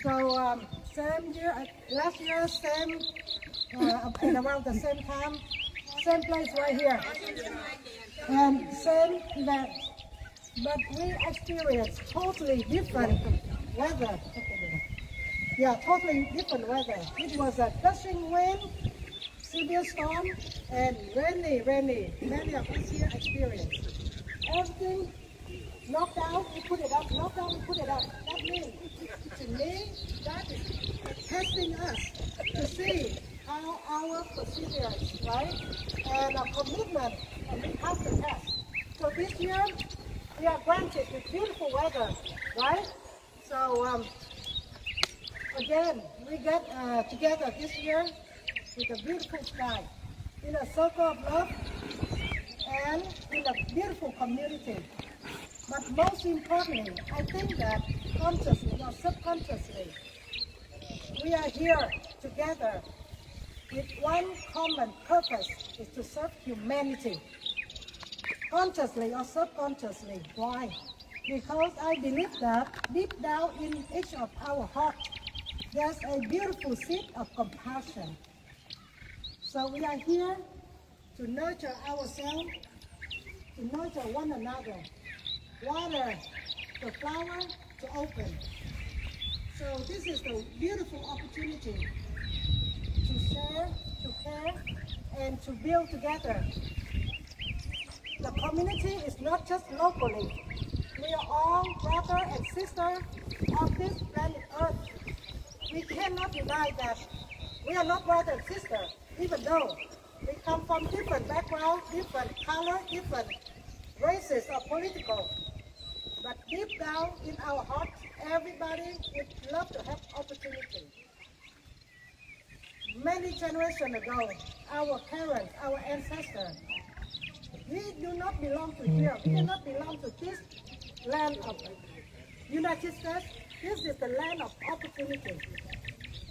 So same year, last year, same, and around the same time, same place right here, and same event. But we experienced totally different weather. Yeah, totally different weather. It was a gushing wind, severe storm, and rainy. Many of us here experienced. Everything knocked out, we put it up, knocked out, we put it up. That means, to me, that is testing us to see how our perseverance, right, and our commitment, and we have to test. So this year, we are granted with beautiful weather, right? So again, we get together this year with a beautiful sky, in a circle of love, and in a beautiful community. But most importantly, I think that consciously or subconsciously, we are here together with one common purpose, is to serve humanity. Consciously or subconsciously. Why? Because I believe that deep down in each of our hearts, there's a beautiful seed of compassion. So we are here to nurture ourselves, to nurture one another, water the flower to open. So this is the beautiful opportunity to share, to care, and to build together. The community is not just locally. We are all brother and sister of this planet Earth. We cannot deny that we are not brother and sister, even though we come from different backgrounds, different color, different races or political. But deep down in our hearts, everybody would love to have opportunity. Many generations ago, our parents, our ancestors, we do not belong to here. We do not belong to this land of United States. This is the land of opportunity,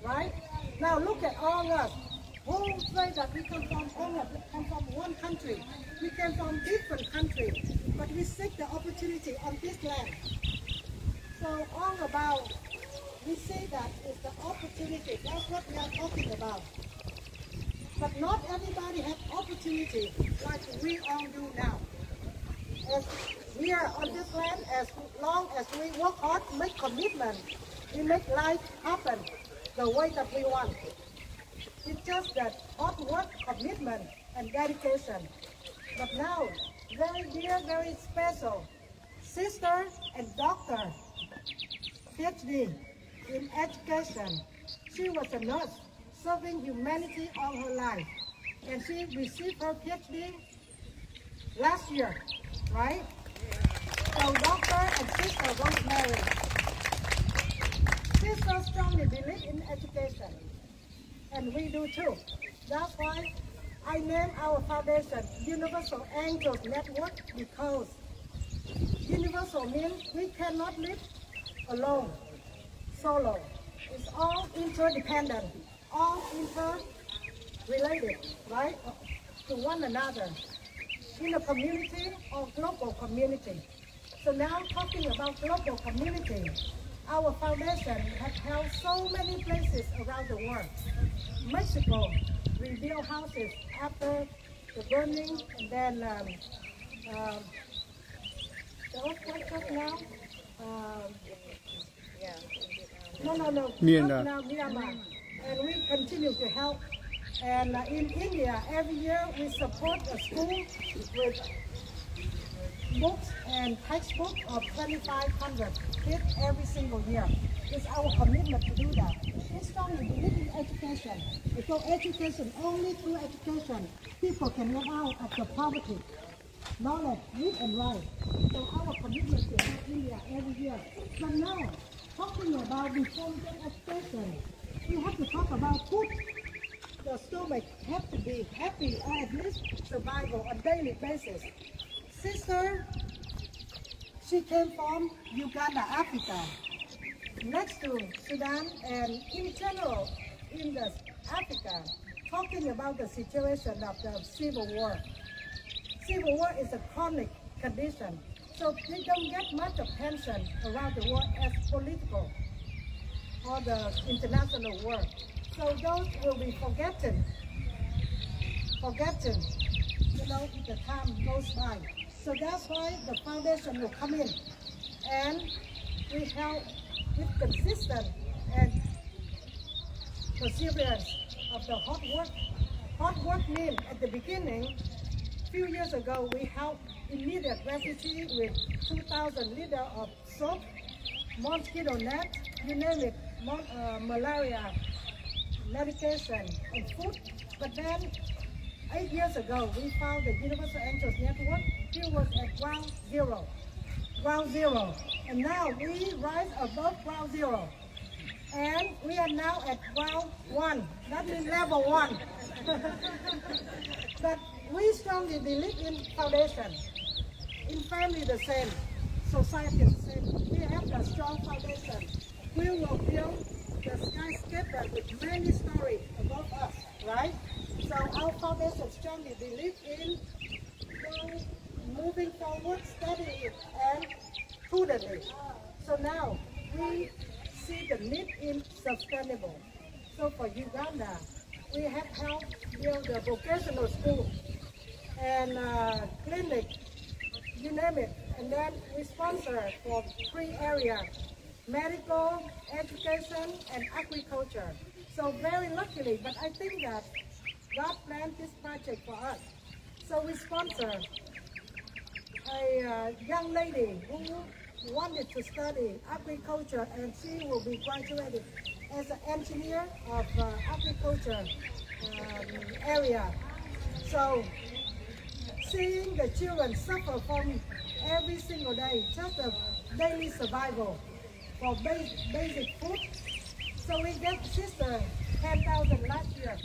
right? Now look at all us who say that we come from one country. We came from different countries, but we seek the opportunity on this land. So all about, we say that it's the opportunity. That's what we are talking about. But not everybody has opportunity like we all do now. As we are on this land, as long as we work hard, make commitment, we make life happen the way that we want. It's just that hard work, commitment, and dedication. But now, very dear, very special, sister and doctor, PhD in education. She was a nurse serving humanity all her life. And she received her PhD last year, right? So Dr. and Sister RoseMary. Sister strongly believe in education, and we do too. That's why I named our foundation Universal Angels Network, because universal means we cannot live alone, solo. It's all interdependent, all interrelated, right, to one another, in a community or global community. So now talking about global community, our foundation has held so many places around the world. Mexico rebuilt houses after the burning, and then the earthquake now. Myanmar. And we continue to help. And in India, every year we support a school with books and textbooks of 2,500 kids every single year. It's our commitment to do that. We strongly believe in education, because education, only through education, people can get out of the poverty. Knowledge, read and write. So our commitment to help India every year. But now, talking about reform education, we have to talk about food. The stomach have to be happy, or at least survival on a daily basis. Sister, she came from Uganda, Africa, next to Sudan, and in general in the Africa, talking about the situation of the civil war. Civil war is a chronic condition, so they don't get much attention around the world as political. or the international work. So those will be forgotten, the time goes by. So that's why the foundation will come in, and we help with consistent and perseverance of the hard work. Hard work means at the beginning, few years ago, we helped immediate refugees with 2,000 liters of soap, mosquito net, you name it, malaria, medication, and food. But then, 8 years ago, we found the Universal Angels Network. It was at ground zero. And now we rise above ground zero. And we are now at ground one. That means level one. But we strongly believe in foundation. In family the same, society the same. We have a strong foundation. We will build the skyscraper with many stories above us, right? So our foundation strongly believe in moving forward steadily and prudently. So now we see the need in sustainable. So for Uganda, we have helped build the vocational school and clinic, you name it. And then we sponsor for 3 areas: medical, education, and agriculture. So very luckily, but I think that God planned this project for us. So we sponsor a young lady who wanted to study agriculture, and she will be graduated as an engineer of agriculture area. So seeing the children suffer from every single day, just a daily survival for basic food. So we get sister 10,000 last year.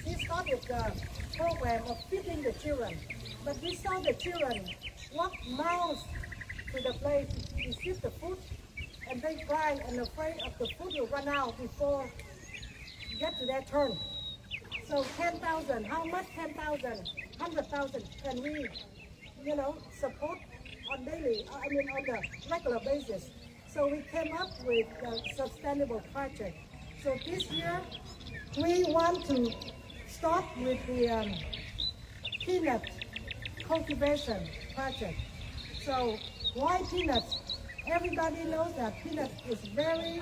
She started the program of feeding the children, but we saw the children walk miles to the place to receive the food, and they cry and afraid of the food will run out before get to their turn. So 10,000, how much 10,000, 100,000 can we, support on daily, on the regular basis? So we came up with a sustainable project. So this year, we want to start with the peanut cultivation project. So why peanuts? Everybody knows that peanut is very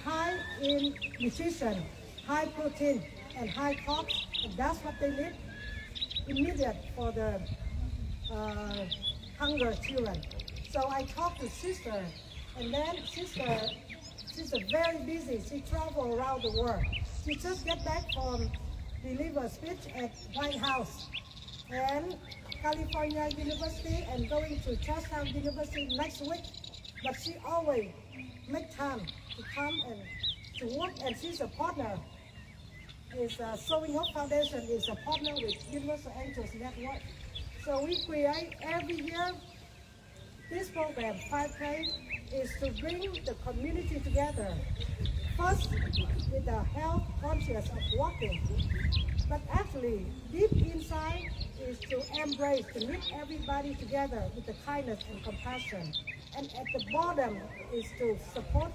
high in nutrition, high protein, and high carbs, and that's what they need immediate for the hunger children. So I talked to sister, and then she's very busy. She travels around the world. She just got back from deliver a speech at White House and California University, and going to Georgetown University next week. But she always make time to come and to work, and she's a partner. Sowing Hope Foundation is a partner with Universal Angels Network. So we create every year this program, 5K, is to bring the community together. First, with the health conscious of walking, but actually, deep inside is to embrace, to lift everybody together with the kindness and compassion. And at the bottom is to support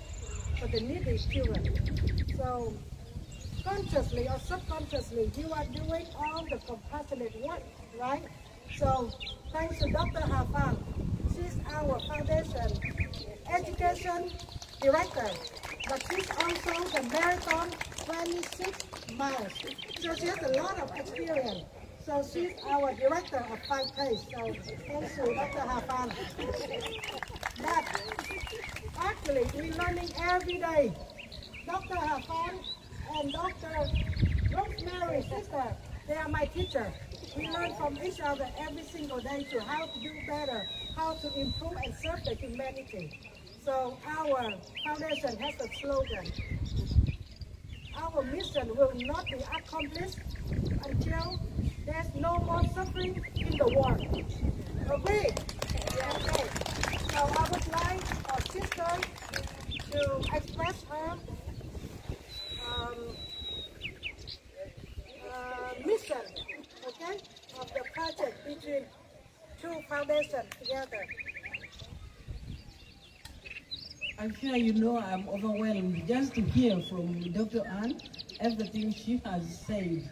for the needy children. So, consciously or subconsciously, you are doing all the compassionate work, right? So, thanks to Dr. Hafan, she's our foundation education director, but she's also the marathon 26 miles. So she has a lot of experience. So she's our director of 5K. So thanks to Dr. Hafan. But actually, we're learning every day. Dr. Hafan and Dr. RoseMary, sister, they are my teacher. We learn from each other every single day to how to do better, how to improve and serve the humanity. So our foundation has a slogan. Our mission will not be accomplished until there's no more suffering in the world. Agree? Okay. So I would like our sister to express her mission, okay, of the project between two foundations together. I'm sure you know I'm overwhelmed just to hear from Dr. Ann everything she has said.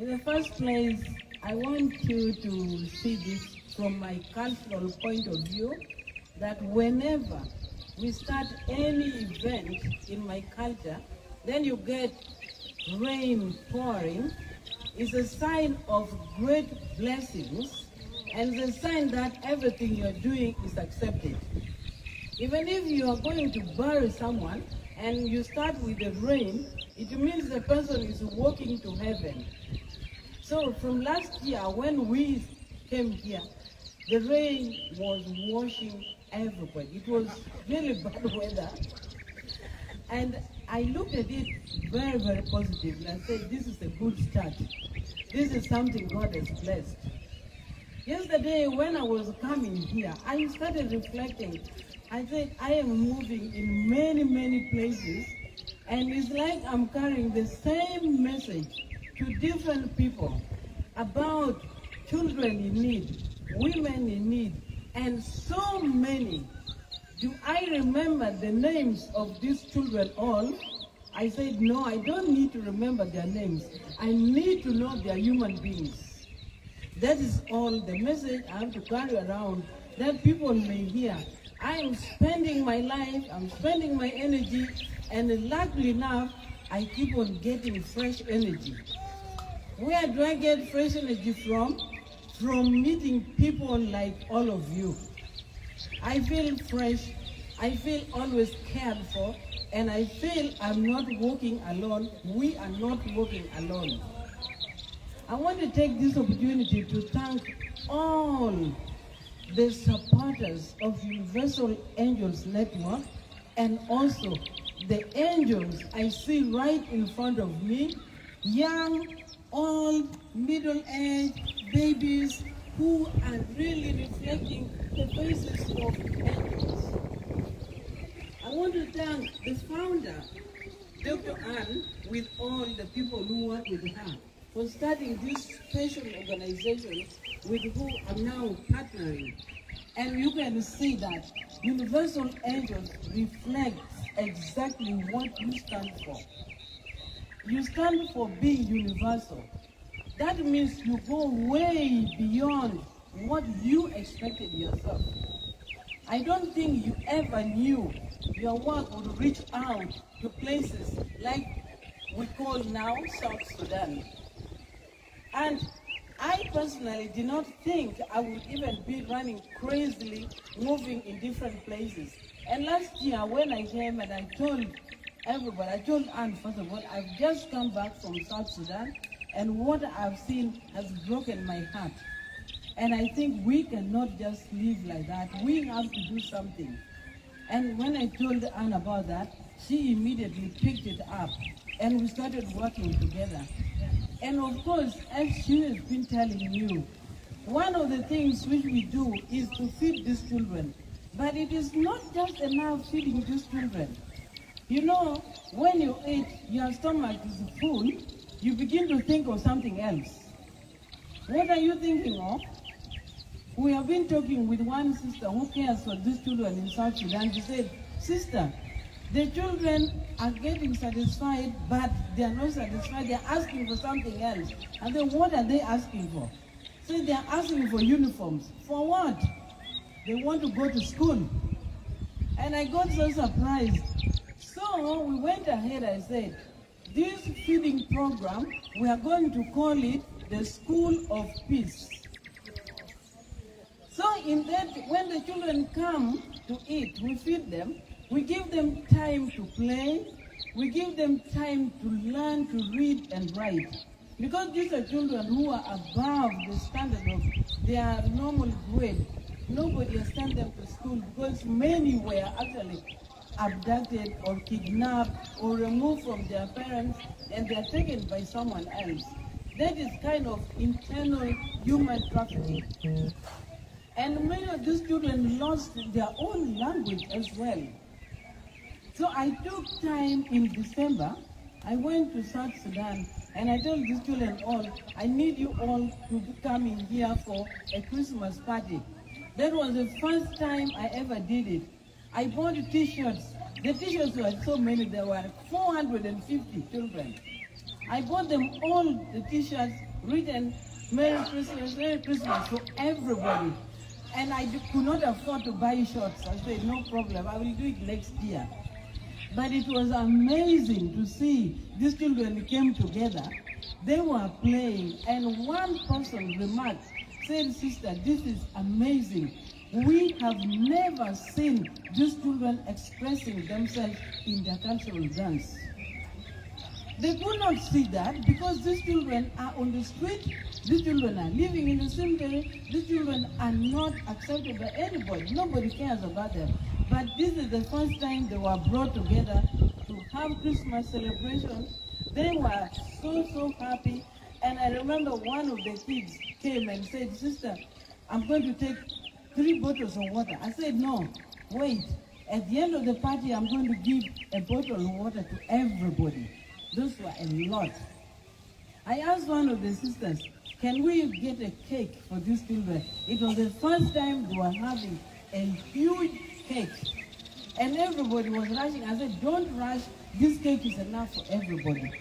In the first place, I want you to see this from my cultural point of view, that whenever we start any event in my culture, then you get rain pouring. It's a sign of great blessings, and it's a sign that everything you're doing is accepted. Even if you are going to bury someone and you start with the rain, it means the person is walking to heaven. So from last year, when we came here, the rain was washing everybody. It was really bad weather. And I looked at it very, very positively. I said, this is a good start. This is something God has blessed. Yesterday, when I was coming here, I started reflecting. I said, I am moving in many, many places, and it's like I'm carrying the same message to different people about children in need, women in need, and so many. Do I remember the names of these children all? I said, no, I don't need to remember their names. I need to know they are human beings. That is all the message I have to carry around, that people may hear. I am spending my life, I'm spending my energy, and luckily enough, I keep on getting fresh energy. Where do I get fresh energy from? From meeting people like all of you. I feel fresh, I feel always cared for, and I feel I'm not walking alone. We are not walking alone. I want to take this opportunity to thank all the supporters of Universal Angels Network, and also the angels I see right in front of me, young, old, middle-aged, babies, who are really reflecting the faces of angels. I want to thank the founder, Dr. Ann, with all the people who work with her, for starting this special organization with who I'm now partnering. And you can see that Universal Angels reflects exactly what you stand for. You stand for being universal. That means you go way beyond what you expected yourself. I don't think you ever knew your work would reach out to places like we call now South Sudan. And I personally did not think I would even be running crazily, moving in different places. And last year when I came and I told everybody, I told Anne, first of all, I've just come back from South Sudan, and what I've seen has broken my heart. And I think we cannot just live like that. We have to do something. And when I told Anne about that, she immediately picked it up, and we started working together. And of course, as she has been telling you, one of the things which we do is to feed these children. But it is not just enough feeding these children. You know, when you eat, your stomach is full, you begin to think of something else. What are you thinking of? We have been talking with one sister who cares for these children in South Sudan. She said, sister, the children are getting satisfied, but they are not satisfied. They are asking for something else. And then what are they asking for? So they are asking for uniforms. For what? They want to go to school. And I got so surprised. So we went ahead and said, this feeding program, we are going to call it the School of Peace. So in that, when the children come to eat, we feed them, we give them time to play, we give them time to learn to read and write. Because these are children who are above the standard of their normal grade. Nobody has sent them to school because many were actually abducted or kidnapped or removed from their parents, and they are taken by someone else. That is kind of internal human trafficking. And many of these children lost their own language as well. So I took time in December, I went to South Sudan, and I told these children all, I need you all to come in here for a Christmas party. That was the first time I ever did it. I bought t-shirts. The t-shirts were so many, there were 450 children. I bought them all the t-shirts written Merry Christmas for everybody. And I could not afford to buy shorts. I said, no problem, I will do it next year. But it was amazing to see these children came together. They were playing, and one person remarked, said, sister, this is amazing. We have never seen these children expressing themselves in their cultural dance. They could not see that because these children are on the street, these children are living in the cemetery, these children are not accepted by anybody. Nobody cares about them. But this is the first time they were brought together to have Christmas celebration. They were so happy. And I remember one of the kids came and said, sister, I'm going to take 3 bottles of water. I said, no, wait. At the end of the party, I'm going to give a bottle of water to everybody. Those were a lot. I asked one of the sisters, can we get a cake for these children? It was the first time they were having a huge cake. And everybody was rushing. I said, don't rush. This cake is enough for everybody.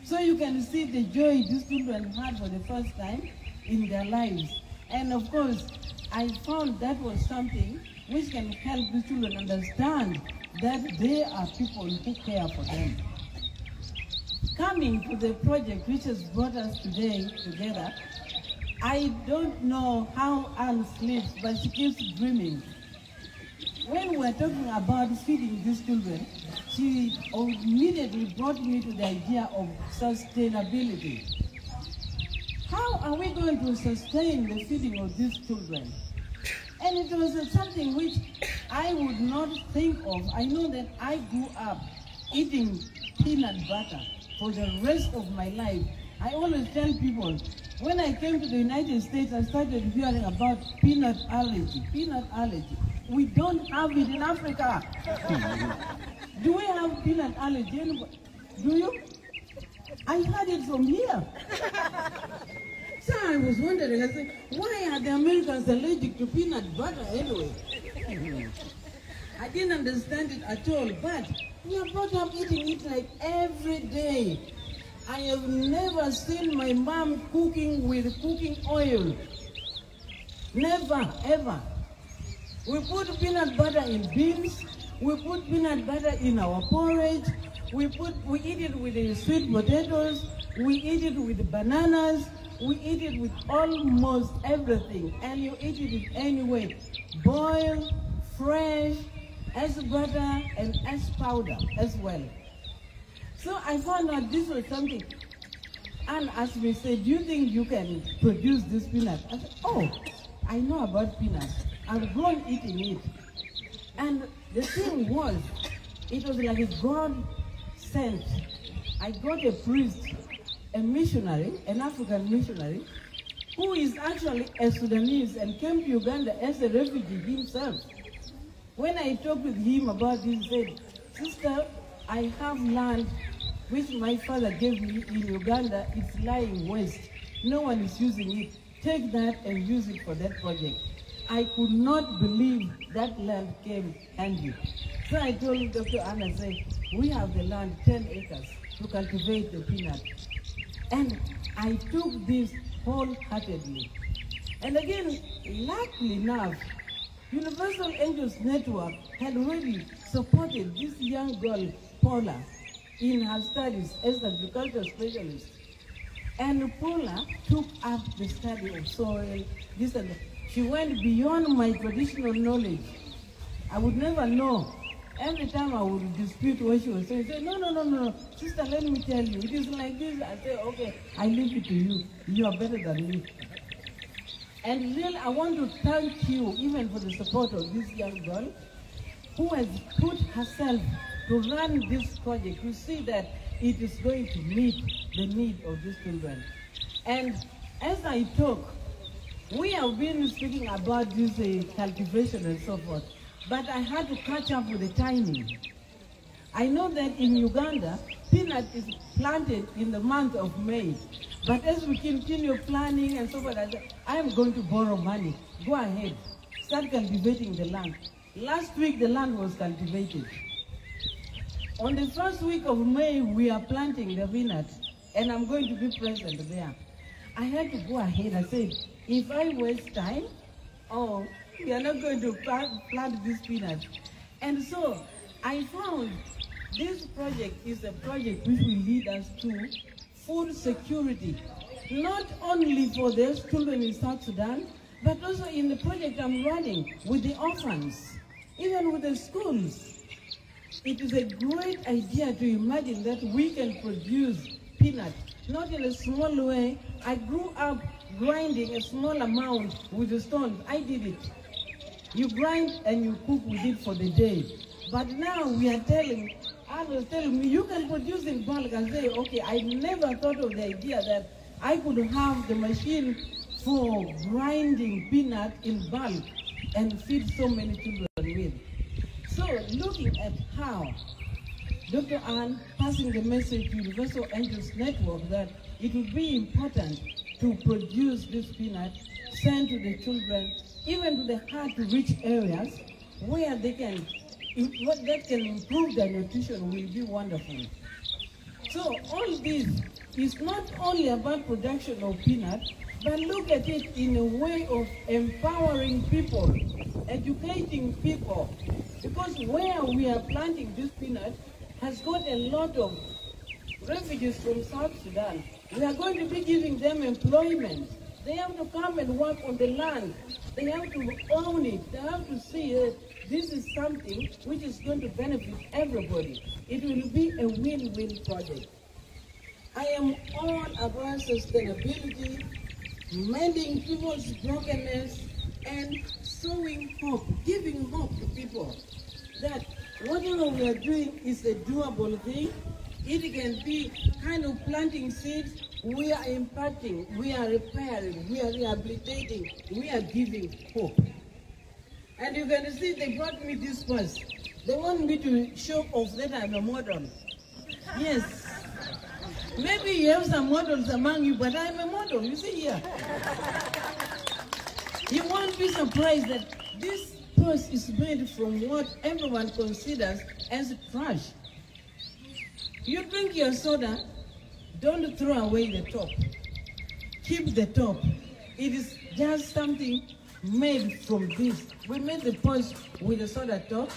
So you can see the joy these children had for the first time in their lives. And of course, I found that was something which can help the children understand that they are people who care for them. Coming to the project which has brought us today together, I don't know how Anne sleeps, but she keeps dreaming. When we're talking about feeding these children, she immediately brought me to the idea of sustainability. How are we going to sustain the feeding of these children? And it was something which I would not think of. I know that I grew up eating peanut butter for the rest of my life. I always tell people, when I came to the United States, I started hearing about peanut allergy. Peanut allergy. We don't have it in Africa. Do we have peanut allergy? Do you? I heard it from here. So I was wondering, I said, why are the Americans allergic to peanut butter anyway? I didn't understand it at all, but we are brought up eating it like every day. I have never seen my mom cooking with cooking oil. Never, ever. We put peanut butter in beans. We put peanut butter in our porridge. We eat it with the sweet potatoes. We eat it with bananas. We eat it with almost everything. And you eat it in any way. Boiled, fresh, as butter, and as powder as well. So I found out this was something. And asked me, said, do you think you can produce this peanut? I said, oh, I know about peanuts. I've grown eating it. And the thing was, it was like a God sent. I got a priest, a missionary, an African missionary, who is actually a Sudanese and came to Uganda as a refugee himself. When I talked with him about this, he said, sister, I have land which my father gave me in Uganda. It's lying waste. No one is using it. Take that and use it for that project. I could not believe that land came handy. So I told Dr. Anna, say, we have the land, 10 acres, to cultivate the peanut. And I took this wholeheartedly. And again, luckily enough, Universal Angels Network had already supported this young girl, Paula, in her studies as an agricultural specialist. And Paula took up the study of soil, this and that. She went beyond my traditional knowledge. I would never know. Every time I would dispute what she was saying, say, no, sister, let me tell you, it is like this. I say, okay, I leave it to you. You are better than me. And really, I want to thank you even for the support of this young girl who has put herself to run this project, to see that it is going to meet the need of these children. And as I talk, we have been speaking about this cultivation and so forth, but I had to catch up with the timing. I know that in Uganda, peanut is planted in the month of May, but as we continue planning and so forth, I said, I am going to borrow money. Go ahead, start cultivating the land. Last week, the land was cultivated. On the first week of May, we are planting the peanut, and I'm going to be present there. I had to go ahead. I said, if I waste time, we are not going to plant this peanut. And so I found this project is a project which will lead us to food security, not only for those children in South Sudan, but also in the project I'm running with the orphans, even with the schools. It is a great idea to imagine that we can produce peanut, not in a small way. I grew up grinding a small amount with the stones. I did it. You grind and you cook with it for the day. But now we are telling, I was telling me, you can produce in bulk. I say, okay, I never thought of the idea that I could have the machine for grinding peanut in bulk and feed so many children with. So looking at how Dr. Ann passing the message to Universal Angels Network that it would be important to produce this peanut, sent to the children, even to the hard-to-reach areas where they can, what that can improve their nutrition will be wonderful. So all this is not only about production of peanut, but look at it in a way of empowering people, educating people. Because where we are planting this peanut has got a lot of refugees from South Sudan. We are going to be giving them employment. They have to come and work on the land. They have to own it. They have to see that this is something which is going to benefit everybody. It will be a win-win project. I am all about sustainability, mending people's brokenness, and sowing hope, giving hope to people that whatever we are doing is a doable thing. It can be kind of planting seeds. We are impacting, we are repairing, we are rehabilitating, we are giving hope. And you can see they brought me this first. They want me to show off that I'm a model. Yes. Maybe you have some models among you, but I'm a model, you see here. You won't be surprised that this purse is made from what everyone considers as trash. You drink your soda, don't throw away the top. Keep the top. It is just something made from this. We made the purse with a soda top,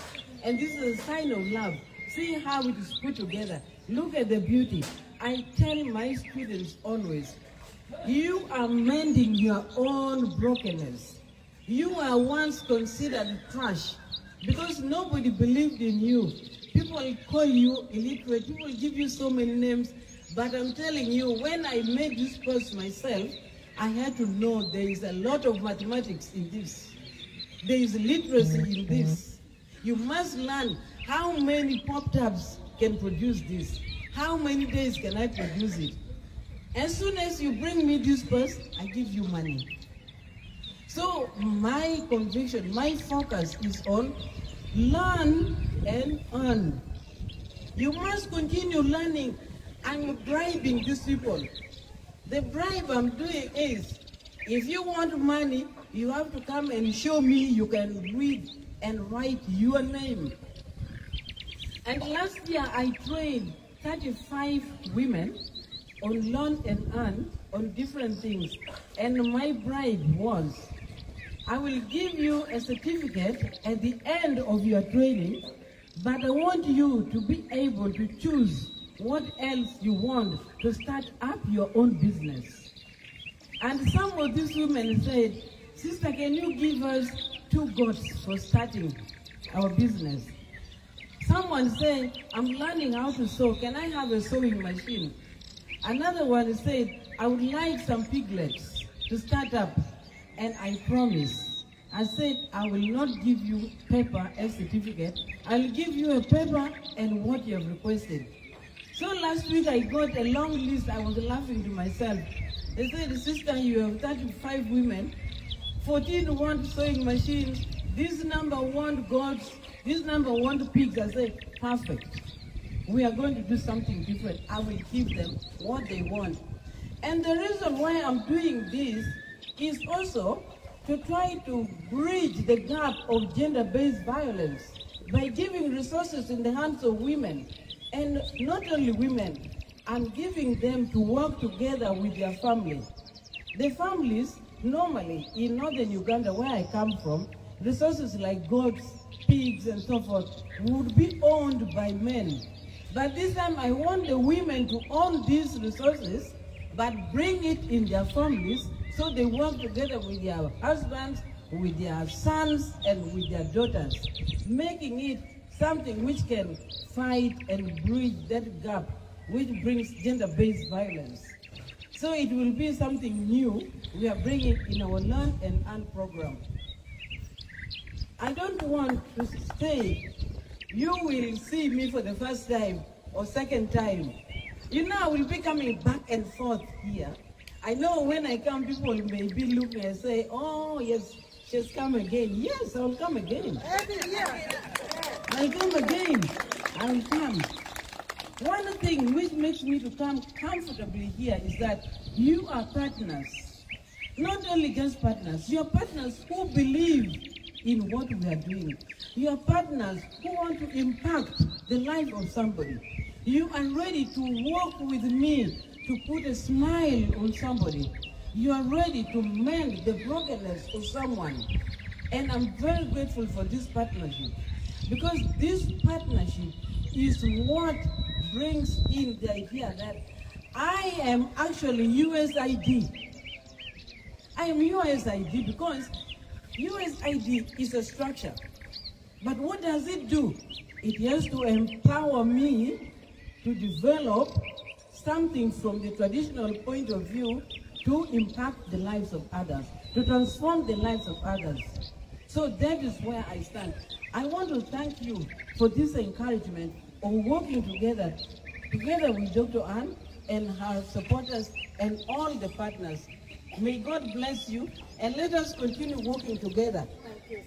and this is a sign of love. See how it is put together. Look at the beauty. I tell my students always, you are mending your own brokenness. You were once considered trash because nobody believed in you. People call you illiterate, people give you so many names, but I'm telling you, when I made this course myself, I had to know there is a lot of mathematics in this. There is literacy in this. You must learn how many pop-tabs can produce this. How many days can I produce it? As soon as you bring me this purse, I give you money. So my conviction, my focus is on learn and earn. You must continue learning. I'm bribing these people. The bribe I'm doing is, if you want money, you have to come and show me you can read and write your name. And last year I trained 35 women on learn and earn on different things. And my bribe was, I will give you a certificate at the end of your training, but I want you to be able to choose what else you want to start up your own business. And some of these women said, sister, can you give us 2 goats for starting our business? Someone said, I'm learning how to sew. Can I have a sewing machine? Another one said, I would like some piglets to start up. And I promise, I said, I will not give you paper as certificate. I'll give you a paper and what you have requested. So last week I got a long list. I was laughing to myself. They said, sister, you have 35 women, 14 want sewing machines, this number want goats, this number want pigs. I said, perfect. We are going to do something different. I will give them what they want. And the reason why I'm doing this is also to try to bridge the gap of gender-based violence by giving resources in the hands of women, and not only women, and giving them to work together with their family. The families, normally in northern Uganda, where I come from, resources like goats, pigs, and so forth would be owned by men. But this time I want the women to own these resources, but bring it in their families, so they work together with their husbands, with their sons, and with their daughters, making it something which can fight and bridge that gap which brings gender-based violence. So it will be something new we are bringing in our Learn and Earn program. I don't want to say you will see me for the first time or second time. You know, I will be coming back and forth here. I know when I come, people may be looking and say, oh, yes, she's come again. Yes, I'll come again. I'll come again. I'll come. One thing which makes me to come comfortably here is that you are partners. Not only just partners, you are partners who believe in what we are doing. You are partners who want to impact the life of somebody. You are ready to work with me to put a smile on somebody. You are ready to mend the brokenness of someone. And I'm very grateful for this partnership, because this partnership is what brings in the idea that I am actually USID. I am USID because USID is a structure. But what does it do? It has to empower me to develop something from the traditional point of view to impact the lives of others, to transform the lives of others. So that is where I stand. I want to thank you for this encouragement of working together with Dr. Ann and her supporters and all the partners. May God bless you, and let us continue working together.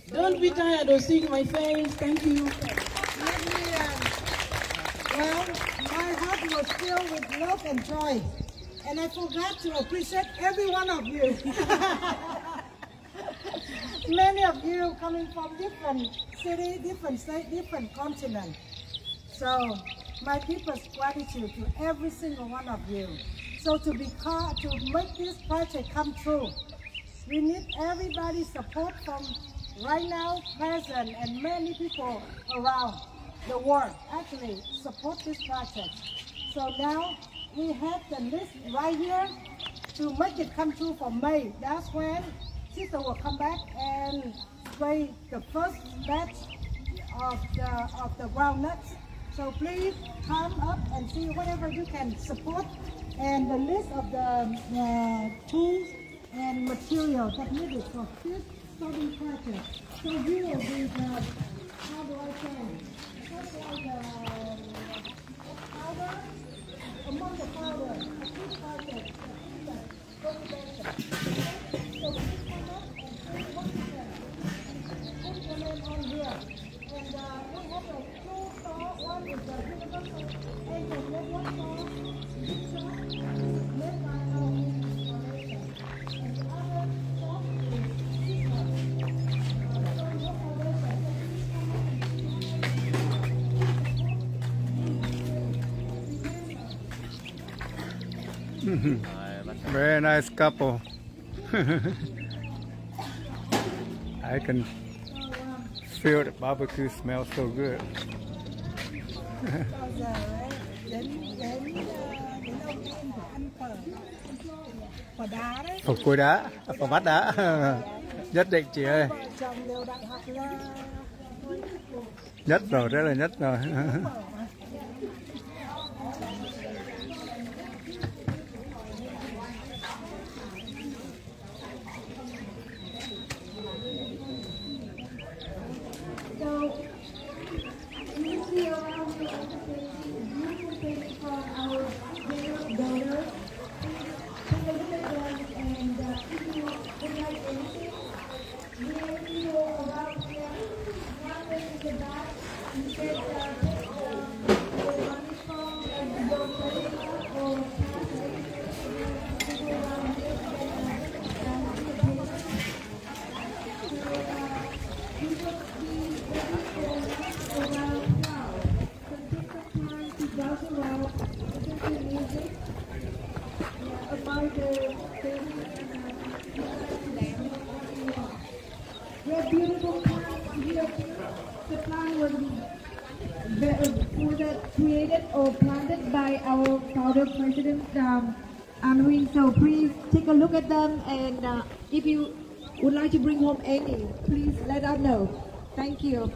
Don't be tired of seeing my face. Thank you. Well, my heart was filled with love and joy, and I forgot to appreciate every one of you. Many of you coming from different cities, different states, different continents. So my deepest gratitude to every single one of you. So to make this project come true, we need everybody's support from right now, present, and many people around the world actually support this project. So now we have the list right here to make it come true for May. That's when Sister will come back and spray the first batch of the groundnuts. So please come up and see whatever you can support, and the list of the tools and materials that needed for this starting project. So you will be the, how do I say, just like the powder, among the powder, a this project, so please come up and see what you can implement on here. And we have a two store. One is the Universal Angel Network store. This shop is led by our installation. And the other shop is very nice couple. I can feel the barbecue smells so good. Phở cối đá, phở bát đá. Nhất định chị ơi. Nhất rồi, rất là nhất rồi. Beautiful plants here. The plant was created or planted by our founder president Anwin. So please take a look at them, and if you would like to bring home any, please let us know. Thank you.